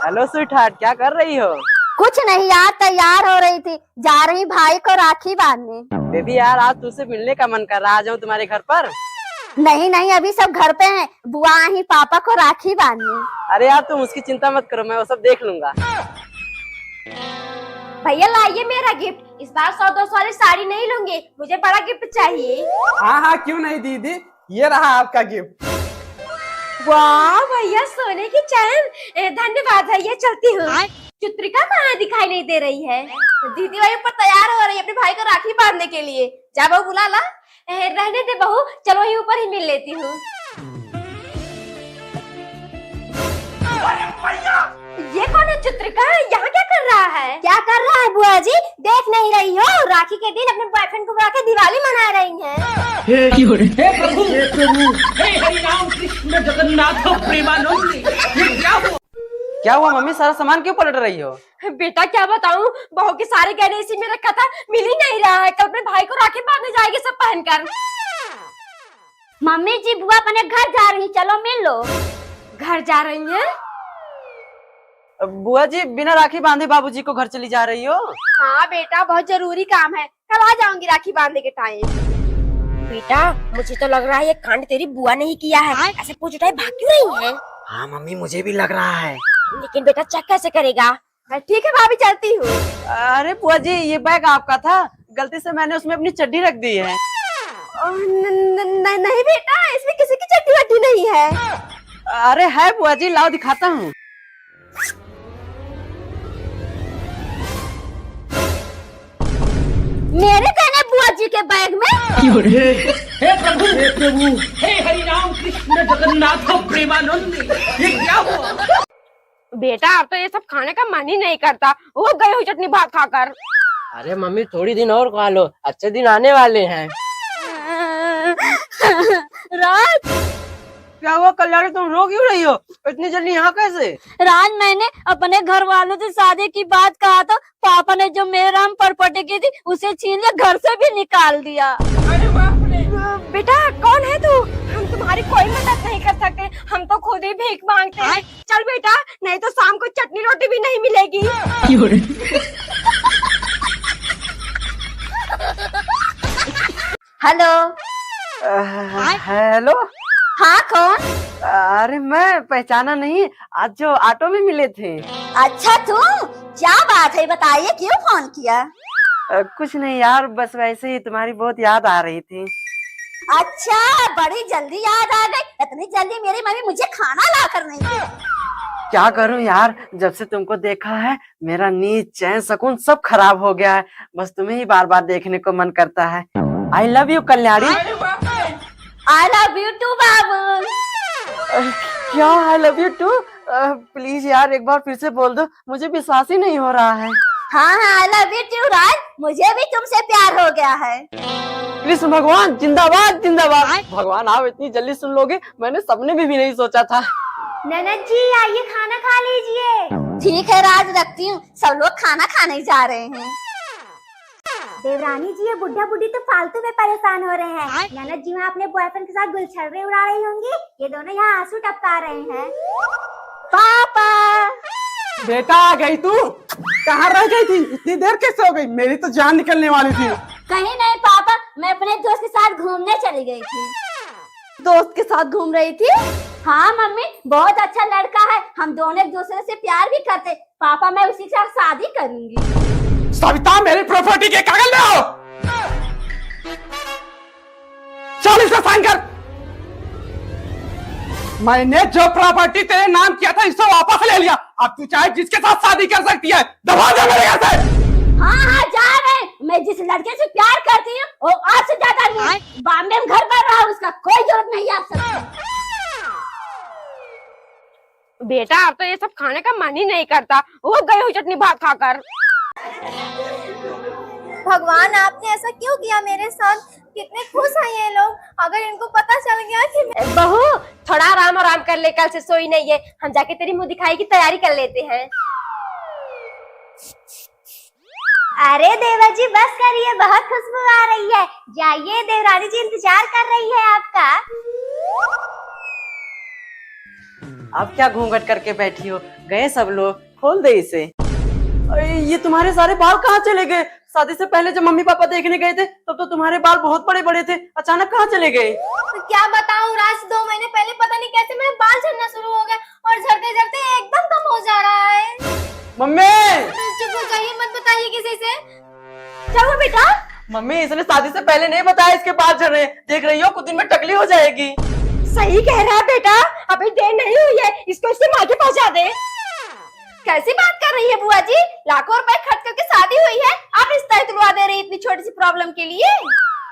Hello sweet heart, क्या कर रही हो? कुछ नहीं यार, तैयार हो रही थी, जा रही भाई को राखी बांधने। बेबी यार, आज तुझसे मिलने का मन कर रहा है, आ जाऊं तुम्हारे घर पर? नहीं नहीं, अभी सब घर पे हैं, बुआ आई पापा को राखी बांधने। अरे यार तुम उसकी चिंता मत करो, मैं वो सब देख लूंगा। भैया लाइए मेरा गिफ्ट। इस बार 100-200 वाली साड़ी नहीं लूंगी, मुझे बड़ा गिफ्ट चाहिए। हाँ हाँ, क्यों नहीं दीदी, ये रहा आपका गिफ्ट। वाह भैया, सोने की चैन। धन्यवाद भैया, चलती हूँ। चित्रिका कहाँ दिखाई नहीं दे रही है? दीदी भाई ऊपर तैयार हो रही है अपने भाई को राखी बांधने के लिए। जा बहू, बुला ला। रहने दे बहू, चलो ही ऊपर ही मिल लेती हूँ। ये कौन है चित्रिका? यहाँ क्या कर रहा है? क्या कर रहा है बुआ जी, देख नहीं रही हो? राखी के दिन अपने बॉयफ्रेंड को बुला के दिवाली मना रही हैं। क्या हुआ मम्मी, सारा सामान क्यों पलट रही हो? बेटा क्या बताऊँ, बहू के सारे गहने इसी में रखा था, मिल ही नहीं रहा है। कल अपने भाई को राखी बांधने जाएगी सब पहनकर। मम्मी जी, बुआ अपने घर जा रही, चलो मिल लो। घर जा रही है? बुआ जी, बिना राखी बांधे बाबूजी को घर चली जा रही हो? हाँ बेटा, बहुत जरूरी काम है, कल आ जाऊंगी राखी बांधने के टाइम। बेटा मुझे तो लग रहा है ये कांड तेरी बुआ ने ही किया है। ऐसे पूछ उठाए भाग क्यों रही है? हाँ मम्मी, मुझे भी लग रहा है। लेकिन बेटा चेक कैसे करेगा? ठीक है भाभी, चलती हूँ। अरे बुआ जी, ये बैग आपका था, गलती से मैंने उसमें अपनी चड्डी रख दी है। नहीं बेटा, इसमें किसी की चड्डी वड्डी नहीं है। अरे है बुआ जी, लाओ दिखाता हूँ। मेरे कहने बुआ जी के बैग में? हे प्रभु, हे प्रभु, हे हरि राम कृष्ण जगन्नाथ प्रेमानंद, ये क्या हुआ? बेटा अब तो ये सब खाने का मन ही नहीं करता, वो गई हुई चटनी भात खाकर। अरे मम्मी, थोड़ी दिन और खा लो, अच्छे दिन आने वाले हैं। राज, क्या हुआ कल्याणी, तुम रो क्यों रही हो? इतनी जल्दी यहाँ कैसे? राज, मैंने अपने घर वालों से शादी की बात कहा था, पापा ने जो मेरे हम प्रॉपर्टी की थी उसे छीन के घर से भी निकाल दिया। अरे बाप रे! बेटा कौन है तू? हम तुम्हारी कोई मदद नहीं कर सकते, हम तो खुद ही भीख मांगते हैं। चल बेटा, नहीं तो शाम को चटनी रोटी भी नहीं मिलेगी। हेलो। हेलो। हाँ, कौन? अरे मैं पहचाना नहीं, आज जो ऑटो में मिले थे। अच्छा तुम, क्या बात है, बताइए क्यों फोन किया? कुछ नहीं यार, बस वैसे ही तुम्हारी बहुत याद आ रही थी। अच्छा, बड़ी जल्दी याद आ गई। इतनी जल्दी मेरी मम्मी मुझे खाना ला कर नहीं दी। क्या करूं यार, जब से तुमको देखा है मेरा नींद चैन सुकून सब खराब हो गया है। बस तुम्हें ही बार बार देखने को मन करता है। I love you Kalyani. I love you too बाबू। क्या I love you too? Please यार एक बार फिर से बोल दो, मुझे विश्वास ही नहीं हो रहा है। हाँ हाँ, आई लव यू टू राज, मुझे भी तुमसे प्यार हो गया है। कृष्ण भगवान जिंदाबाद जिंदाबाद। भगवान आप इतनी जल्दी सुन लोगे, मैंने सपने में भी नहीं सोचा था। ननद जी आइए, खाना खा लीजिए। ठीक है राज, रखती हूँ, सब लोग खाना खाने जा रहे हैं। देवरानी जी, ये बुढ़ा बुढ़ी तो फालतू में परेशान हो रहे हैं। ननद जी वहाँ अपने बॉयफ्रेंड के साथ गुलछर्रे उड़ा रही होंगी, ये दोनों यहाँ आंसू टपका रहे हैं। पापा। बेटा आ गई तू? कहाँ रह गई थी, इतनी देर कैसे हो गई? मेरी तो जान निकलने वाली थी। कहीं नहीं पापा, मैं अपने दोस्त के साथ घूमने चली गई थी। दोस्त के साथ घूम रही थी? हाँ मम्मी, बहुत अच्छा लड़का है, हम दोनों एक दूसरे से प्यार भी करते। पापा, मैं उसी के साथ शादी करूंगी। सविता, मेरी प्रॉपर्टी के कागज ले आओ। चल इसे साइन कर। मैंने जो प्रॉपर्टी तेरे नाम किया था इसे वापस ले लिया। अब तू चाहे जिसके साथ शादी कर सकती है, दबा जा मेरे यहाँ से। हाँ हाँ, जा रहे। मैं जिस लड़के से प्यार करती हूँ वो आपसे ज्यादा नहीं। बॉम्बे में घर पर रहा, उसका कोई जरूरत नहीं आप सबकी। बेटा अब तो ये सब खाने का मन ही नहीं करता, वो गई हुई चटनी भात खाकर। भगवान, आपने ऐसा क्यों किया मेरे साथ? कितने खुश हैं ये लोग। अगर इनको पता चल गया कि बहू थोड़ा आराम कर ले, कल से सोई नहीं है, हम जाके तेरी मुंह दिखाई की तैयारी कर लेते हैं। अरे देवर जी बस करिए, बहुत खुशबू आ रही है। जाइए, देवरानी जी इंतजार कर रही है आपका। अब क्या घूंघट करके बैठी हो? गए सब लोग? खोल दे इसे। अरे ये तुम्हारे सारे बाल कहाँ चले गए? शादी से पहले जब मम्मी पापा देखने गए थे तब तो तुम्हारे बाल बहुत बड़े बड़े थे, अचानक कहाँ चले गए? तो क्या बताऊं राज, 2 महीने पहले पता नहीं कैसे मेरे बाल झड़ना शुरू हो गए और झड़ते झड़ते एकदम कम हो जा रहा है। मम्मी! चुप हो जाइए, मत बताइए किसी से। क्या हुआ बेटा? मम्मी इसने शादी से पहले नहीं बताया इसके बाल झड़ रहे हैं। देख रही हो कुछ दिन में टकली हो जाएगी। सही कह रहा है बेटा, अभी देर नहीं हुई है, इसको इसके मायके पहुंचा दे। कैसी बात कर रही है बुआ जी? लाखों रुपए खर्च करके शादी हुई है, आप रिश्ता तुलवा दे रही इतनी छोटी सी प्रॉब्लम के लिए?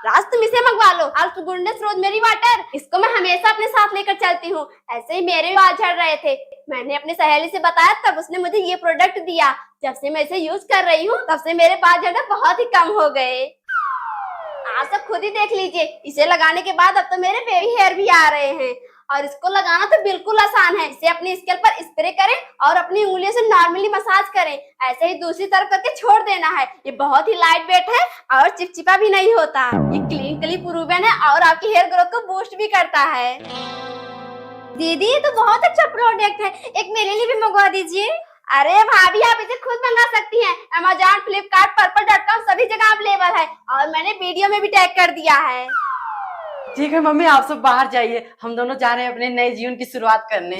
राज तुम इसे मंगवा लो, आज तो गुडनेस रोज मेरी वाटर, इसको मैं हमेशा अपने साथ लेकर चलती हूँ। ऐसे ही मेरे बाल झड़ रहे थे, मैंने अपनी सहेली से बताया तब उसने मुझे ये प्रोडक्ट दिया। जब से मैं इसे यूज कर रही हूँ तब से मेरे बाल झड़ना बहुत ही कम हो गए। आप सब खुद ही देख लीजिए, इसे लगाने के बाद अब तो मेरे बेबी हेयर भी आ रहे हैं। और इसको लगाना तो बिल्कुल आसान है। इसे अपनी स्कैल्प पर स्प्रे करें और अपनी उंगलियों से नॉर्मली मसाज करें, ऐसे ही दूसरी तरफ करके छोड़ देना है। ये बहुत ही लाइट वेट है और चिपचिपा भी नहीं होता। ये क्लिनिकली प्रूवन है और आपकी हेयर ग्रोथ को बूस्ट भी करता है। दीदी ये तो बहुत अच्छा प्रोडक्ट है, एक मेरे लिए भी मंगवा दीजिए। अरे भाभी आप इसे खुद मंगा सकती हैं। अमेजॉन, फ्लिपकार्ट, पर्पल.com सभी जगह अवेलेबल है और मैंने वीडियो में भी टैग कर दिया है। ठीक है मम्मी, आप सब बाहर जाइए, हम दोनों जा रहे हैं अपने नए जीवन की शुरुआत करने।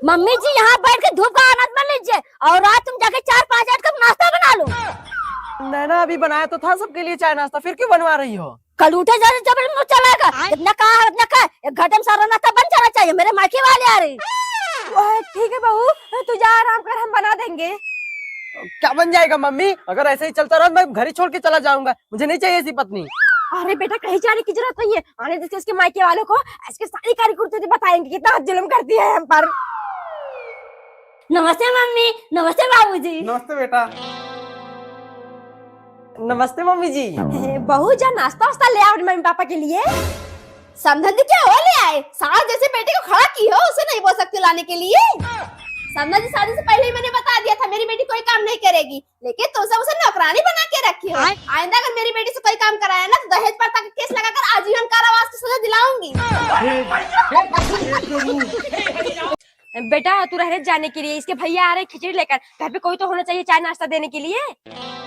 मम्मी जी यहाँ बैठ के धूप का आनंद मत लीजिए और रात तुम जाके 4-5 आठ कप नाश्ता बना लो। नैना अभी बनाया तो था सबके लिए चाय नाश्ता, फिर क्यों बनवा रही हो? कल उठे जा जब चलेगा, इतना कहा है उतना कहा, एक घंटे में सारा नाश्ता बन जाना चाहिए। मेरे मायके वाले आ रही। ठीक है बहू, तू जा आराम कर, हम बना देंगे। क्या बन जाएगा मम्मी? अगर ऐसे ही चलता रहा मैं घर ही छोड़ के चला जाऊंगा, मुझे नहीं चाहिए ऐसी पत्नी। अरे बेटा कहीं जाने की जरूरत नहीं है, आने दे इसके मायके वालों को, इसके सारी कार्यकर्ता बताएंगे कितना जुल्म करती है हम पर। नमस्ते मम्मी, नमस्ते बाबूजी। नमस्ते बेटा। नमस्ते मम्मी जी। बहू जा नाश्ता वास्ता ले आओ अपने मम्मी पापा के लिए। समझ क्या हो ले आए? सास जैसे बेटे को खड़ा की हो, उसे नहीं बोल सकते लाने के लिए? समझ शादी से पहले ही मैंने बता दिया था मेरी बेटी कोई काम नहीं करेगी, लेकिन तुम सब उसे नौकरानी बना के रखी हो। आइंदा अगर मेरी बेटी से कोई काम कराया ना तो दहेज प्रथा का केस लगाकर आजीवन कारावास की सजा दिलाऊंगी। बेटा तू रहने जाने के लिए, इसके भैया आ रहे खिचड़ी लेकर, घर पे कोई तो होना चाहिए चाय नाश्ता देने के लिए।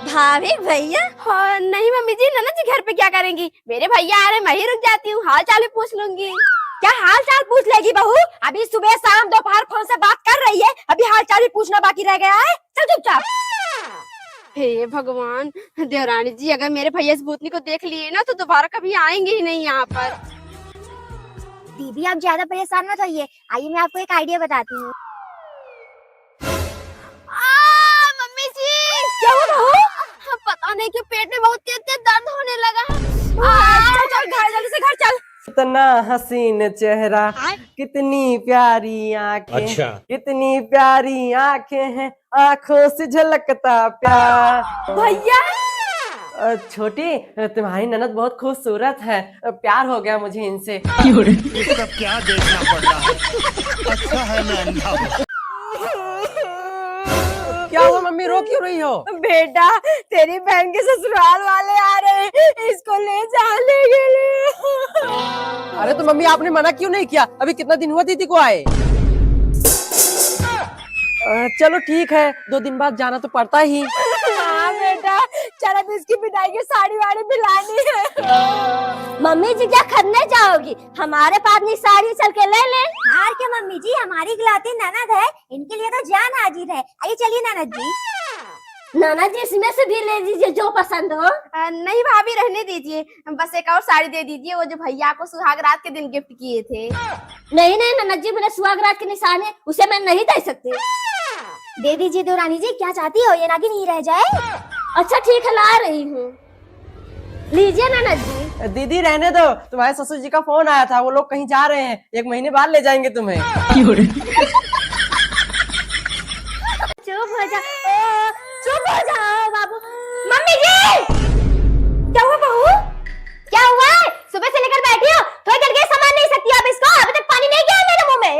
भाभी भैया? हाँ, नहीं मम्मी जी, ननद जी घर पे क्या करेंगी? मेरे भैया आ रहे, मैं ही रुक जाती हूँ, हाल चाल पूछ लूंगी। क्या हाल चाल पूछ लेगी बहू? अभी सुबह शाम दोपहर फोन से बात कर रही है, अभी हाल चाल ही पूछना बाकी रह गया है। चल चुपचाप। हे भगवान, देवरानी जी अगर मेरे भैया इस भूतनी को देख लिए ना तो दोबारा कभी आएंगे ही नहीं यहाँ पर। दीदी आप ज्यादा परेशान मत होइए, आइए मैं आपको एक आइडिया बताती हूँ। मम्मी जी क्या हुआ बहू? पता नहीं क्यों पेट में बहुत तेज तेज दर्द होने लगा है। चल चल घर, जल्दी से घर चल। कितना हसीन चेहरा, कितनी प्यारी आंखें, अच्छा। कितनी प्यारी आंखें हैं, आंखों से झलकता प्यार। भैया छोटी तुम्हारी ननद बहुत खूबसूरत है, प्यार हो गया मुझे इनसे। ये सब क्या देखना पड़ रहा है? अच्छा है मैं अंधा हूँ। क्या हुआ मम्मी, रो क्यों रही हो? बेटा तेरी बहन के ससुराल वाले आ रहे हैं, इसको ले जाने के लिए। अरे तो मम्मी आपने मना क्यों नहीं किया? अभी कितना दिन हुआ दीदी को आए? चलो ठीक है, 2 दिन बाद जाना तो पड़ता ही। हाँ बेटा चल, अब इसकी विदाई की साड़ी वाड़ी भी लानी है। मम्मी जी क्या खरीदने जाओगी? हमारे पास नहीं साड़ी, चल के ले ले। हार के मम्मी जी, हमारी इकलौती ननद है, इनके लिए तो जान हाजिर है। आइए चलिए ननद जी। नाना जी इसमें से भी ले लीजिए जो पसंद हो। नहीं भाभी रहने दीजिए, बस एक और साड़ी दे दीजिए, वो जो भैया को सुहाग रात के दिन गिफ्ट किए थे। नहीं नहीं नाना जी, मेरे सुहागरात के निशान है, उसे मैं नहीं दे सकती। दे दीजिए देवरानी जी, क्या चाहती हो, ये ना कि नहीं रह जाए। अच्छा ठीक है, ला रही हूँ, लीजिए नाना जी। दीदी रहने दो, तुम्हारे ससुर जी का फोन आया था, वो लोग कहीं जा रहे हैं, 1 महीने बाद ले जाएंगे तुम्हें। चुप हो जाओ बाबू। मम्मी जी क्या हुआ बहू? क्या हुआ है? सुबह से लेकर बैठी हो, थोड़ी देर के सामान नहीं सकती आप इसको? अभी तक पानी नहीं गया मेरे मुंह में।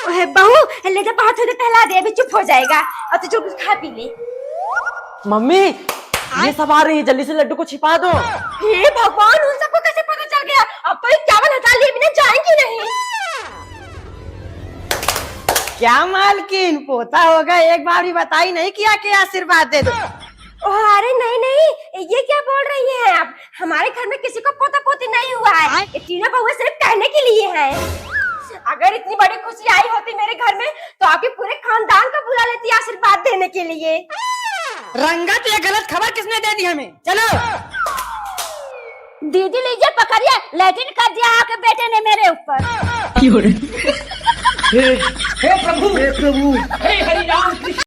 ओए बहू ले जा, बहुत थोड़ी पहला दे, अभी चुप हो जाएगा। अब तो जो कुछ खा पी ले। मम्मी ये सब आ रही है, जल्दी से लड्डू को छिपा दो। हे भगवान, उन सबको कैसे पता चल गया? अब तो ये चावल हटा लिए बिना जाएंगी नहीं। क्या मालकिन, पोता होगा एक बार भी बताई नहीं किया कि आशीर्वाद दे दो। ओह, अरे नहीं नहीं, ये क्या बोल रही हैं आप? हमारे घर में किसी को पोता पोती नहीं हुआ है। ये तीनों बहुएं सिर्फ कहने के लिए हैं। अगर इतनी बड़ी खुशी आई होती मेरे घर में तो आपके पूरे खानदान को बुला लेती आशीर्वाद देने के लिए। रंगत, ये गलत खबर किसने दे दी हमें? चलो दीदी लीजिए पकड़िए, लैट्रिन कर दिया आपके बेटे ने मेरे ऊपर। हे प्रभु हे हरि राम कृष्ण